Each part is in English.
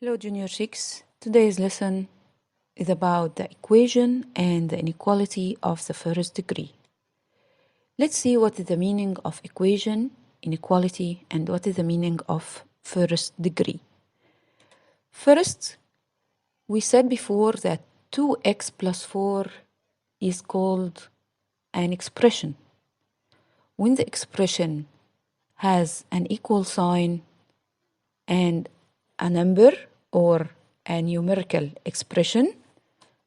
Hello Junior 6. Today's lesson is about the equation and the inequality of the first degree. Let's see what is the meaning of equation, inequality, and what is the meaning of first degree. First, we said before that 2x plus 4 is called an expression. When the expression has an equal sign and a number or a numerical expression,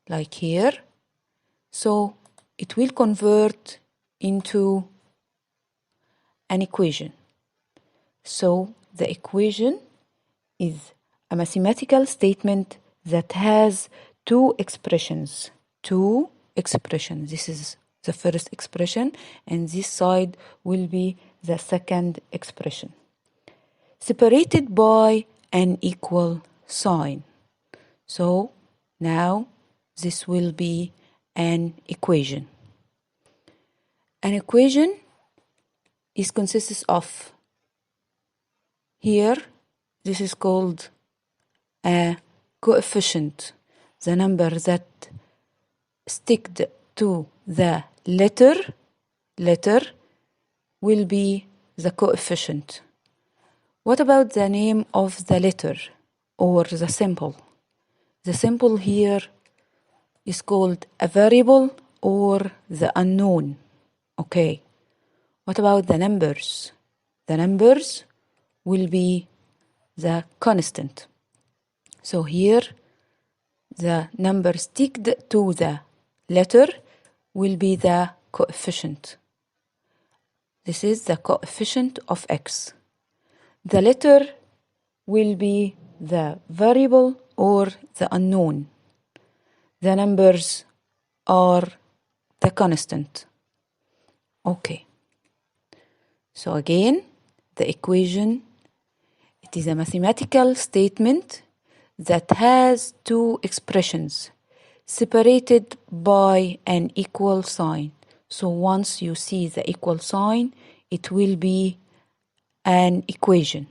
like here, so it will convert into an equation. So the equation is a mathematical statement that has two expressions. This is the first expression, and this side will be the second expression, separated by an equal sign. So now this will be an equation. An equation consists of, here, this is called a coefficient, the number that sticked to the letter will be the coefficient. What about the name of the letter or the symbol? The symbol here is called a variable or the unknown. Okay. What about the numbers? The numbers will be the constant. So here, the number sticked to the letter will be the coefficient. This is the coefficient of x. The letter will be the variable or the unknown. The numbers are the constant. Okay. So again, the equation, it is a mathematical statement that has two expressions separated by an equal sign. So once you see the equal sign, it will be an equation.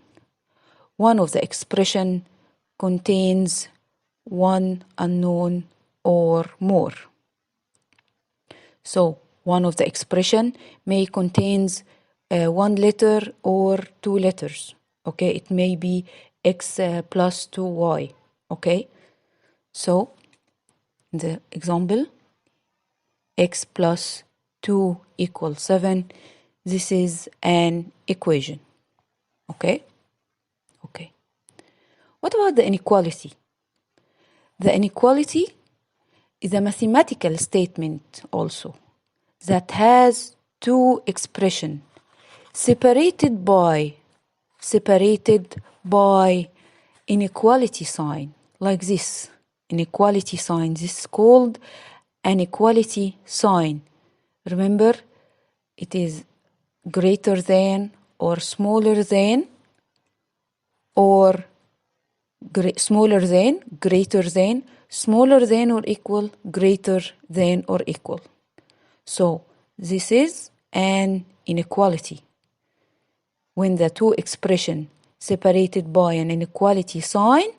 One of the expression contains one unknown or more. So one of the expression may contains one letter or two letters. Okay, it may be x plus 2y. Okay, so the example, x plus 2 equals 7. This is an equation. Okay. What about the inequality? The inequality is a mathematical statement also that has two expressions separated by inequality sign, like this. Inequality sign, this is called an equality sign. Remember, it is greater than or smaller than, or smaller than, greater than, smaller than or equal, greater than or equal. So this is an inequality. When the two expressions separated by an inequality sign,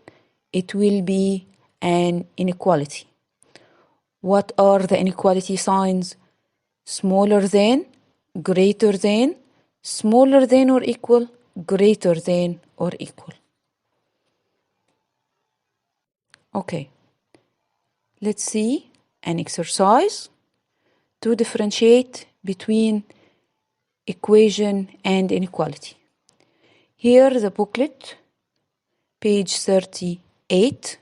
it will be an inequality. What are the inequality signs? Smaller than, greater than, smaller than or equal, greater than or equal. Okay, let's see an exercise to differentiate between equation and inequality. Here the booklet, page 38.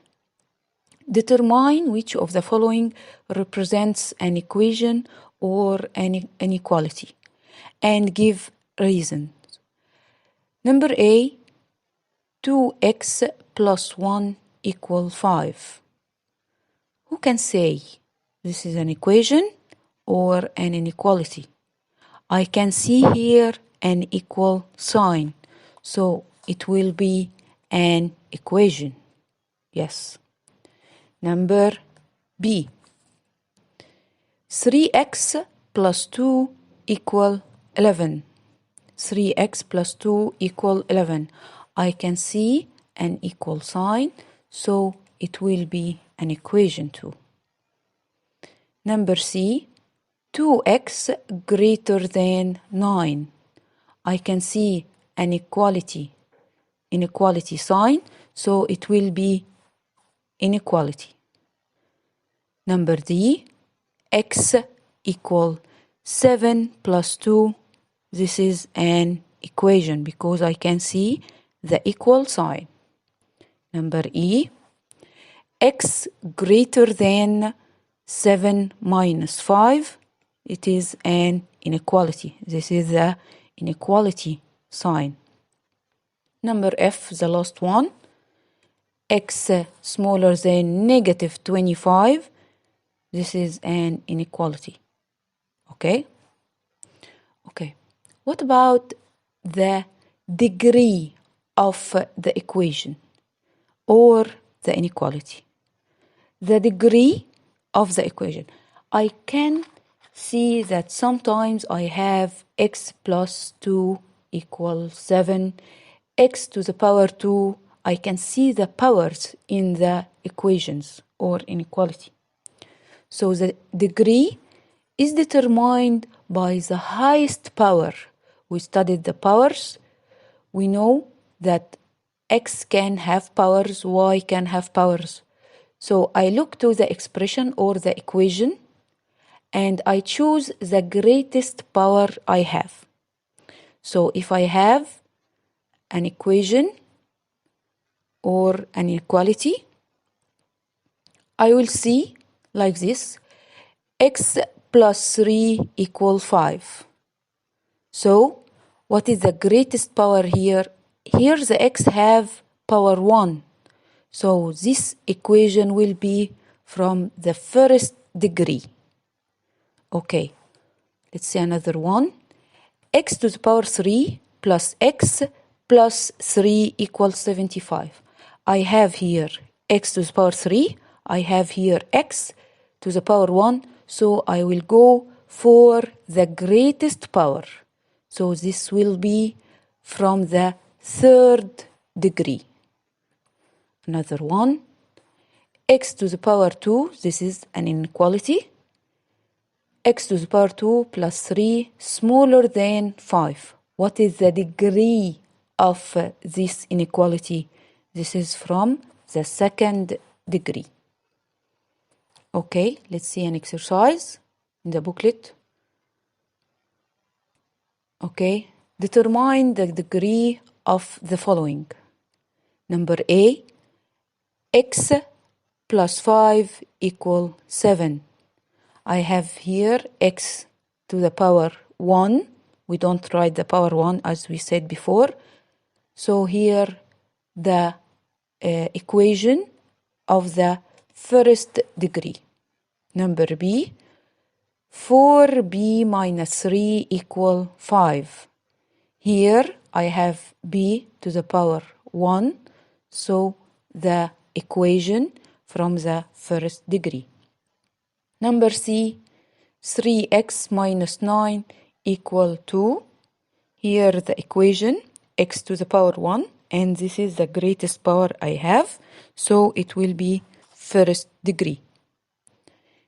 Determine which of the following represents an equation or an inequality and give reasons. Number A, 2x plus 1 equals 5. Who can say this is an equation or an inequality? I can see here an equal sign, so it will be an equation. Yes. Number B, 3x plus 2 equals 11. 3x plus 2 equals 11. I can see an equal sign, so it will be an equation 2. Number C, 2x greater than 9. I can see an inequality sign, so it will be inequality. Number D, x equal 7 plus 2. This is an equation because I can see the equal sign. Number E, x greater than 7 minus 5. It is an inequality. This is the inequality sign. Number F, the last one, x smaller than negative 25. This is an inequality. Okay? Okay. What about the degree of the equation or the inequality? The degree of the equation. I can see that sometimes I have x plus 2 equals 7, x to the power 2. I can see the powers in the equations or inequality. So the degree is determined by the highest power. We studied the powers. We know that x can have powers, y can have powers. So I look to the expression or the equation and I choose the greatest power I have. So if I have an equation or an inequality, I will see like this, x plus 3 equals 5. So what is the greatest power here? Here the x have power 1. So this equation will be from the first degree. Okay, let's see another one. X to the power 3 plus x plus 3 equals 75. I have here x to the power 3. I have here x to the power 1. So I will go for the greatest power. So this will be from the third degree. Another one. X to the power 2. This is an inequality. X to the power 2 plus 3 smaller than 5. What is the degree of this inequality? This is from the second degree. Okay, let's see an exercise in the booklet. Okay, determine the degree of the following. Number A, x plus 5 equal 7. I have here x to the power 1. We don't write the power 1 as we said before. So here the equation of the first degree. Number B, 4b minus 3 equal 5. Here I have b to the power 1. So the equation from the first degree. Number C, 3x minus 9 equal 2. Here the equation, x to the power 1, and this is the greatest power I have, so it will be first degree.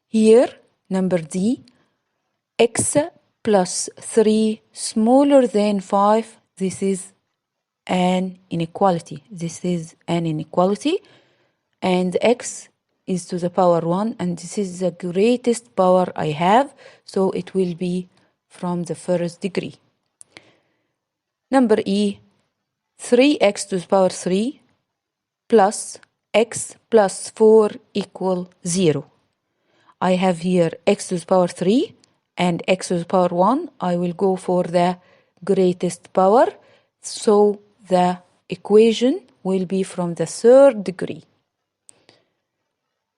Here, number D, x plus 3 smaller than 5, this is an inequality. This is an inequality, and x is to the power 1, and this is the greatest power I have, so it will be from the first degree. Number E, 3x to the power 3 plus x plus 4 equal 0. I have here x to the power 3 and x to the power 1. I will go for the greatest power, so the equation will be from the third degree.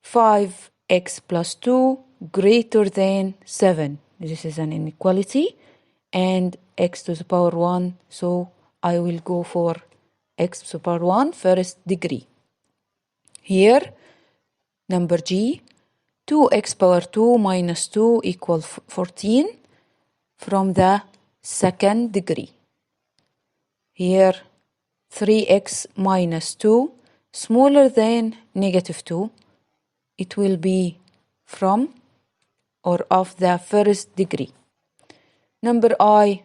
5x plus 2 greater than 7. This is an inequality, and x to the power 1, so I will go for x to the power 1 first degree. Here, number G, 2x power 2 minus 2 equal 14 from the second degree. Here, 3x minus 2, smaller than -2, it will be from or of the first degree. Number I,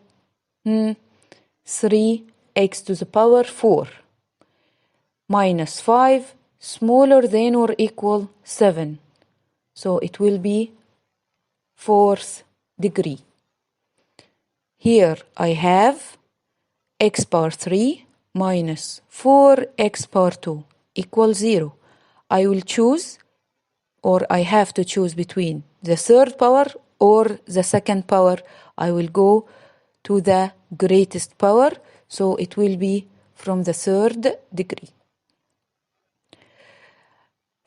3x to the power 4 minus 5 smaller than or equal 7. So it will be fourth degree. Here I have x power 3 minus 4x power 2 equals 0. I will choose, or I have to choose between the third power or the second power. I will go to the greatest power, so it will be from the third degree.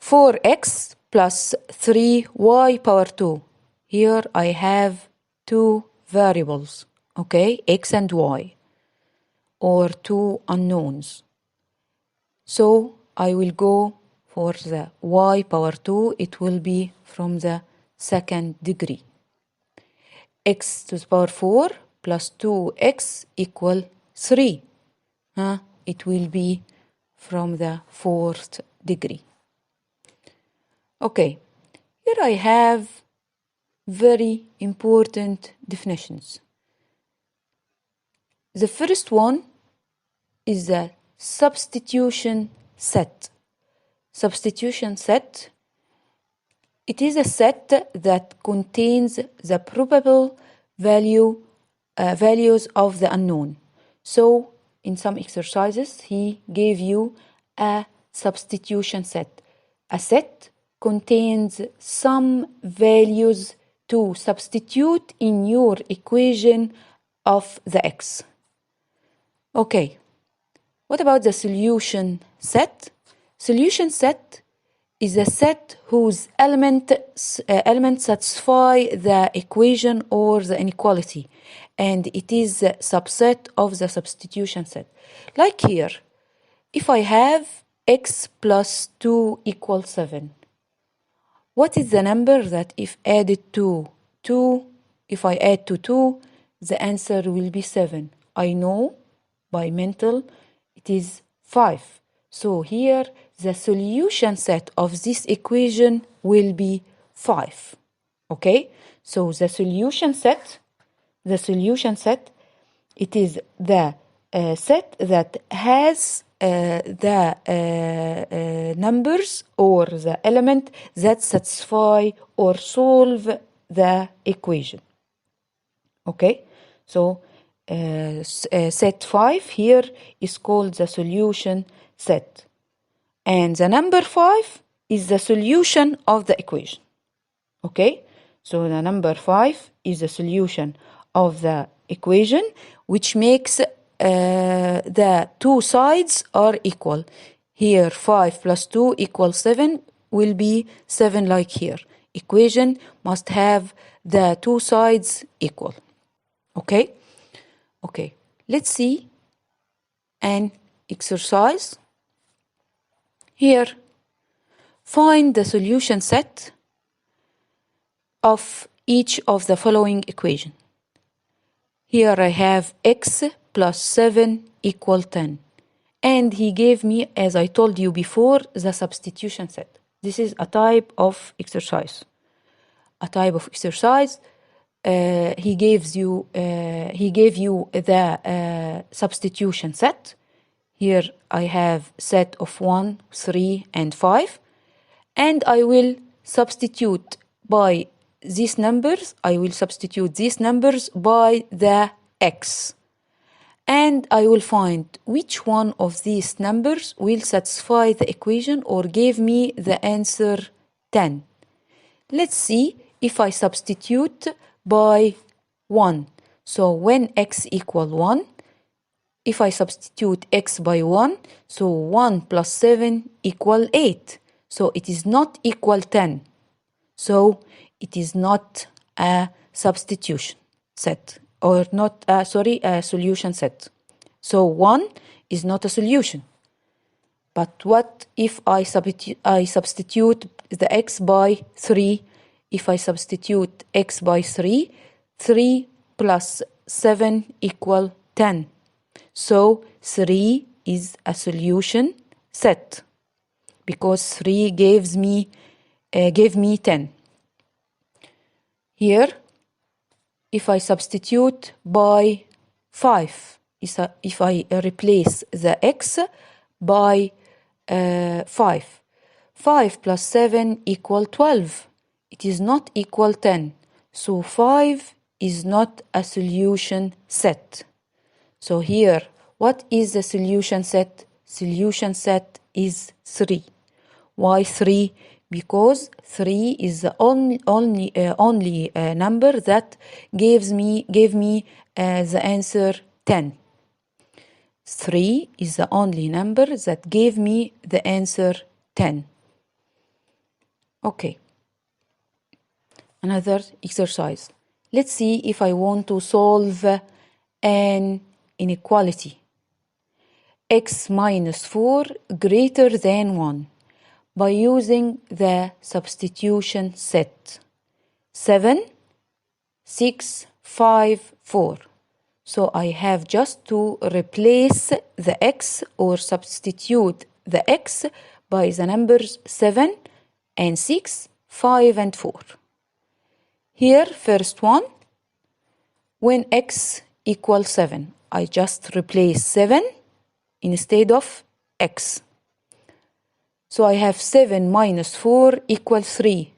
4x plus 3y power 2. Here I have two variables, okay, x and y, or two unknowns. So I will go for the y power 2. It will be from the second degree. X to the power 4 plus 2x equal 3. It will be from the fourth degree. Okay, here I have very important definitions. The first one is the substitution set. Substitution set, it is a set that contains the probable values of the unknown. So in some exercises, he gave you a substitution set. A set contains some values to substitute in your equation of the x. Okay, what about the solution set? Solution set is a set whose elements satisfy the equation or the inequality, and it is a subset of the substitution set. Like here, if I have x plus 2 equals 7, what is the number that if added to 2, if I add to 2, the answer will be 7? I know by mental it is 5. So here the solution set of this equation will be 5. Okay? So the solution set, it is the set that has the numbers or the element that satisfy or solve the equation. Okay, so set 5 here is called the solution set, and the number 5 is the solution of the equation. Okay, so the number 5 is the solution of the equation, which makes the two sides are equal. Here 5 plus 2 equals 7 will be 7 like here. Equation must have the two sides equal. Okay? Okay, let's see an exercise. Here, find the solution set of each of the following equation. Here I have x plus 7 equal 10. And he gave me, as I told you before, the substitution set. This is a type of exercise. He gave you the substitution set. Here I have set of 1, 3, and 5. And I will substitute by these numbers. I will substitute these numbers by the x. And I will find which one of these numbers will satisfy the equation or give me the answer 10. Let's see if I substitute by 1. So when x equal 1, if I substitute x by 1, so 1 plus 7 equal 8. So it is not equal 10. So it is not a substitution set, or not, a solution set. So 1 is not a solution. But what if I substitute the x by 3? If I substitute x by 3, 3 plus 7 equal 10. So 3 is a solution set. because 3 gave me 10. Here, if I substitute by 5, if I replace the x by 5, 5 plus 7 equal 12. It is not equal 10. So 5 is not a solution set. So here, what is the solution set? Solution set is 3. Why 3? Because 3 is the only number that gave me the answer 10. 3 is the only number that gave me the answer 10. Okay. Another exercise. Let's see if I want to solve an inequality. X minus 4 greater than 1 by using the substitution set. 7, 6, 5, 4. So I have just to replace the x or substitute the x by the numbers 7 and 6, 5 and 4. Here, first one, when x equals 7, I just replace 7 instead of x. So I have 7 minus 4 equals 3.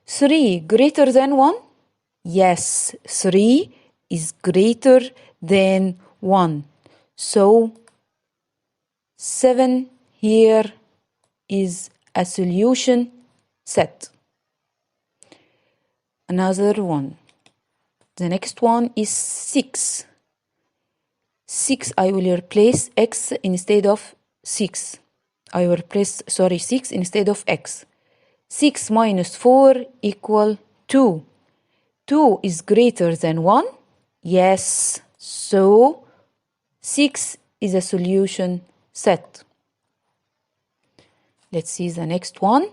3 greater than 1? Yes, 3 is greater than 1. So 7 here is a solution set. Another one. The next one is 6. 6, I will replace x instead of 6. I will replace, 6 instead of x. 6 minus 4 equal 2. 2 is greater than 1? Yes. So 6 is a solution set. Let's see the next one.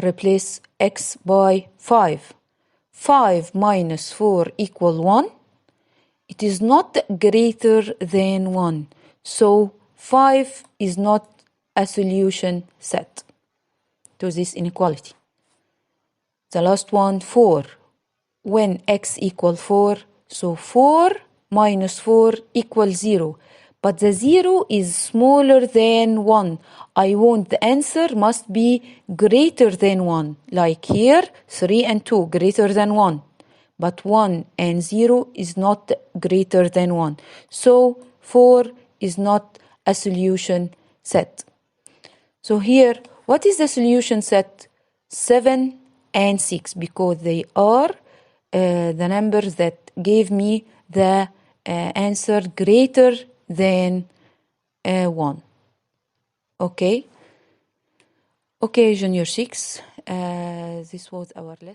Replace x by 5. 5 minus 4 equal 1. It is not greater than 1. So 5 is not a solution set to this inequality. The last one, 4. When x equal 4, so 4 minus 4 equals 0. But the 0 is smaller than 1. I want the answer must be greater than 1. Like here, 3 and 2 greater than 1. But 1 and 0 is not greater than 1. So 4 is not a solution set. So here, what is the solution set? 7 and 6, because they are the numbers that gave me the answer greater than 1. Okay? Okay, Junior 6, this was our lesson.